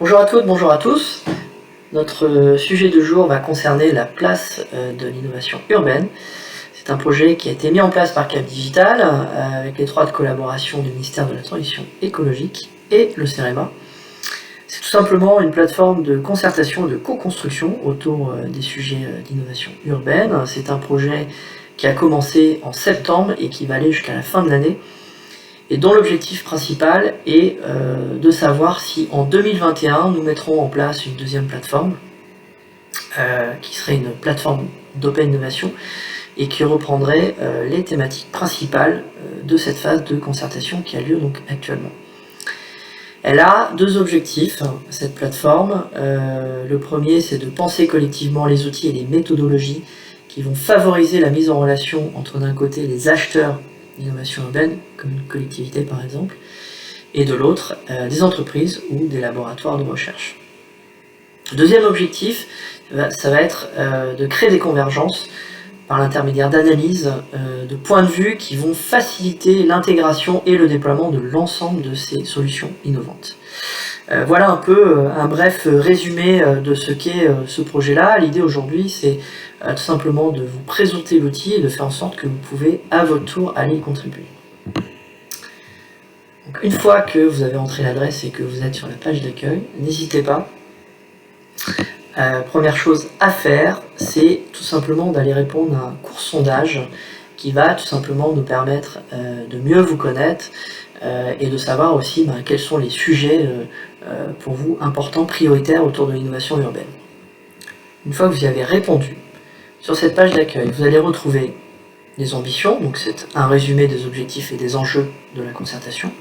Bonjour à toutes, bonjour à tous. Notre sujet du jour va concerner la place de l'innovation urbaine. C'est un projet qui a été mis en place par Cap Digital avec l'étroite collaboration du ministère de la Transition écologique et le CEREMA. C'est tout simplement une plateforme de concertation et de co-construction autour des sujets d'innovation urbaine. C'est un projet qui a commencé en septembre et qui va aller jusqu'à la fin de l'année, et dont l'objectif principal est de savoir si en 2021 nous mettrons en place une deuxième plateforme qui serait une plateforme d'open innovation et qui reprendrait les thématiques principales de cette phase de concertation qui a lieu donc actuellement. Elle a deux objectifs, cette plateforme. Le premier, c'est de penser collectivement les outils et les méthodologies qui vont favoriser la mise en relation entre d'un côté les acheteurs d'innovation urbaine, comme une collectivité par exemple, et de l'autre, des entreprises ou des laboratoires de recherche. Le deuxième objectif, ça va être de créer des convergences par l'intermédiaire d'analyses, de points de vue qui vont faciliter l'intégration et le déploiement de l'ensemble de ces solutions innovantes. Voilà un peu un bref résumé de ce qu'est ce projet-là. L'idée aujourd'hui, c'est tout simplement de vous présenter l'outil et de faire en sorte que vous pouvez à votre tour aller y contribuer. Donc, une fois que vous avez entré l'adresse et que vous êtes sur la page d'accueil, n'hésitez pas. Première chose à faire, c'est tout simplement d'aller répondre à un court sondage qui va tout simplement nous permettre de mieux vous connaître et de savoir aussi quels sont les sujets pour vous importants, prioritaires autour de l'innovation urbaine. Une fois que vous y avez répondu, sur cette page d'accueil, vous allez retrouver les ambitions, donc c'est un résumé des objectifs et des enjeux de la concertation.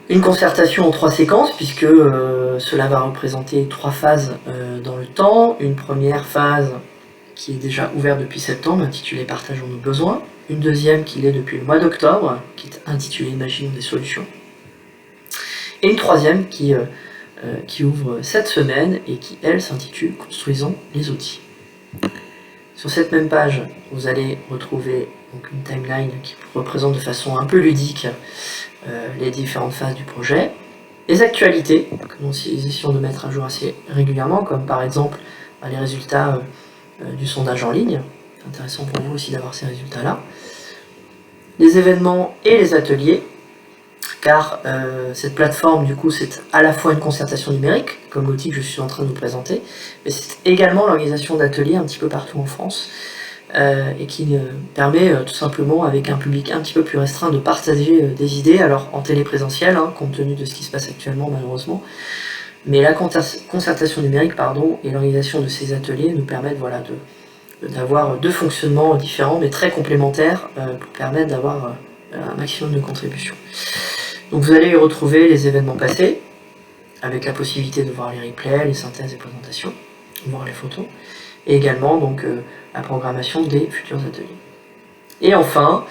Une concertation en 3 séquences, puisque cela va représenter 3 phases dans le temps. Une première phase qui est déjà ouverte depuis septembre, intitulée « Partageons nos besoins ». Une deuxième qui l'est depuis le mois d'octobre, qui est intitulée « Imaginons des solutions ». Et une troisième qui ouvre cette semaine et qui, elle, s'intitule « Construisons les outils ». Sur cette même page, vous allez retrouver donc une timeline qui représente de façon un peu ludique les différentes phases du projet, les actualités que nous essayons de mettre à jour assez régulièrement, comme par exemple les résultats du sondage en ligne. C'est intéressant pour vous aussi d'avoir ces résultats-là. Les événements et les ateliers, car cette plateforme, du coup, c'est à la fois une concertation numérique, comme l'outil que je suis en train de vous présenter, mais c'est également l'organisation d'ateliers un petit peu partout en France, et qui permet tout simplement, avec un public un petit peu plus restreint, de partager des idées, alors en téléprésentiel, compte tenu de ce qui se passe actuellement malheureusement, mais la concertation numérique et l'organisation de ces ateliers nous permettent d'avoir deux fonctionnements différents mais très complémentaires pour permettre d'avoir un maximum de contributions. Donc vous allez y retrouver les événements passés, avec la possibilité de voir les replays, les synthèses et présentations, voir les photos, et également donc la programmation des futurs ateliers. Et enfin,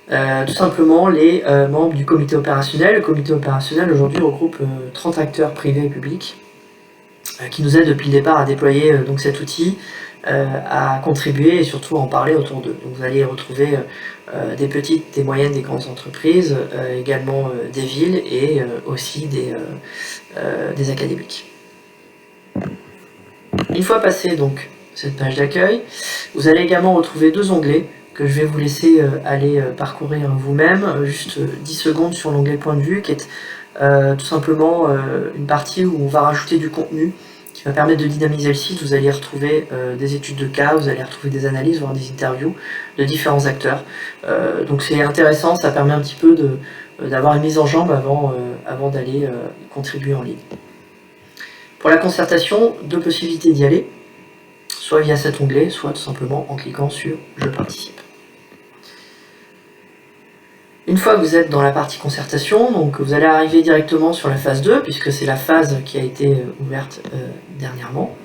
tout simplement les membres du comité opérationnel. Le comité opérationnel aujourd'hui regroupe 30 acteurs privés et publics qui nous aident depuis le départ à déployer donc cet outil, à contribuer et surtout à en parler autour d'eux. Donc vous allez y retrouver des petites, des moyennes, des grandes entreprises, également des villes et aussi des académiques. Une fois passé donc cette page d'accueil, vous allez également retrouver 2 onglets que je vais vous laisser aller parcourir vous-même, juste 10 secondes sur l'onglet point de vue, qui est tout simplement une partie où on va rajouter du contenu qui va permettre de dynamiser le site. Vous allez retrouver des études de cas, vous allez retrouver des analyses, voire des interviews de différents acteurs. Donc c'est intéressant, ça permet un petit peu d'avoir une mise en jambe avant d'aller contribuer en ligne. Pour la concertation, 2 possibilités d'y aller, soit via cet onglet, soit tout simplement en cliquant sur « Je participe ». Une fois que vous êtes dans la partie concertation, donc vous allez arriver directement sur la phase 2, puisque c'est la phase qui a été ouverte dernièrement,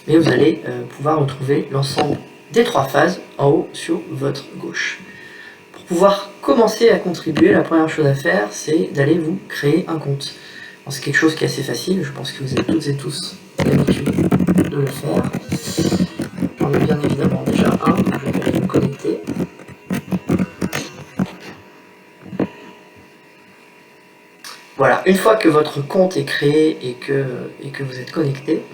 mais vous allez pouvoir retrouver l'ensemble des 3 phases en haut sur votre gauche. Pour pouvoir commencer à contribuer, la première chose à faire, c'est d'aller vous créer un compte. C'est quelque chose qui est assez facile, je pense que vous êtes toutes et tous l'habitude de le faire. J'en ai bien évidemment déjà un, donc je vais aller me connecter. Voilà, une fois que votre compte est créé et que vous êtes connecté,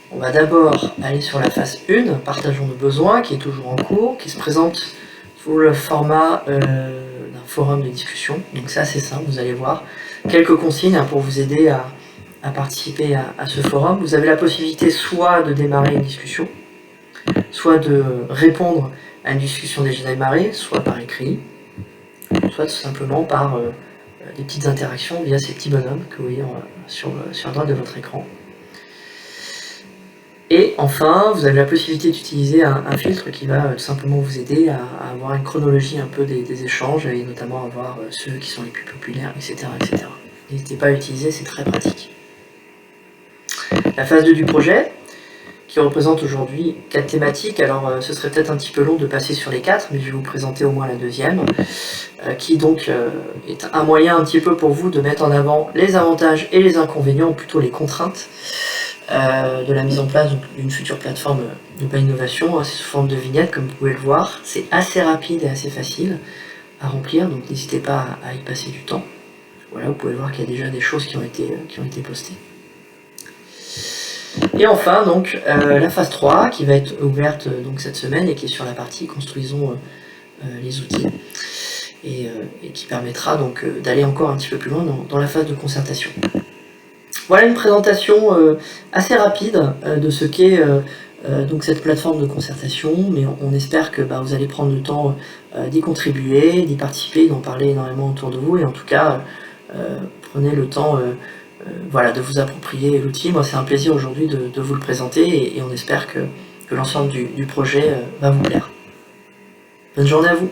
on va d'abord aller sur la phase 1, partageons nos besoins, qui est toujours en cours, qui se présente sous le format d'un forum de discussion. Donc c'est assez simple, vous allez voir. Quelques consignes pour vous aider à participer à ce forum. Vous avez la possibilité soit de démarrer une discussion, soit de répondre à une discussion déjà démarrée, soit par écrit, soit tout simplement par des petites interactions via ces petits bonhommes que vous voyez sur la droite de votre écran. Et enfin, vous avez la possibilité d'utiliser un filtre qui va tout simplement vous aider à avoir une chronologie un peu des échanges, et notamment à voir ceux qui sont les plus populaires, etc. etc. N'hésitez pas à l'utiliser, c'est très pratique. La phase 2 du projet, qui représente aujourd'hui 4 thématiques. Alors ce serait peut-être un petit peu long de passer sur les 4, mais je vais vous présenter au moins la deuxième, qui donc est un moyen un petit peu pour vous de mettre en avant les avantages et les inconvénients, ou plutôt les contraintes, de la mise en place d'une future plateforme d'open innovation. C'est sous forme de vignette, comme vous pouvez le voir. C'est assez rapide et assez facile à remplir, donc n'hésitez pas à y passer du temps. Voilà, vous pouvez voir qu'il y a déjà des choses qui ont été postées. Et enfin, donc, la phase 3, qui va être ouverte donc, cette semaine, et qui est sur la partie construisons les outils, et qui permettra donc d'aller encore un petit peu plus loin dans la phase de concertation. Voilà une présentation assez rapide de ce qu'est donc cette plateforme de concertation, mais on espère que vous allez prendre le temps d'y contribuer, d'y participer, d'en parler énormément autour de vous, et en tout cas, prenez le temps voilà, de vous approprier l'outil. Moi, c'est un plaisir aujourd'hui de vous le présenter, et on espère que l'ensemble du projet va vous plaire. Bonne journée à vous.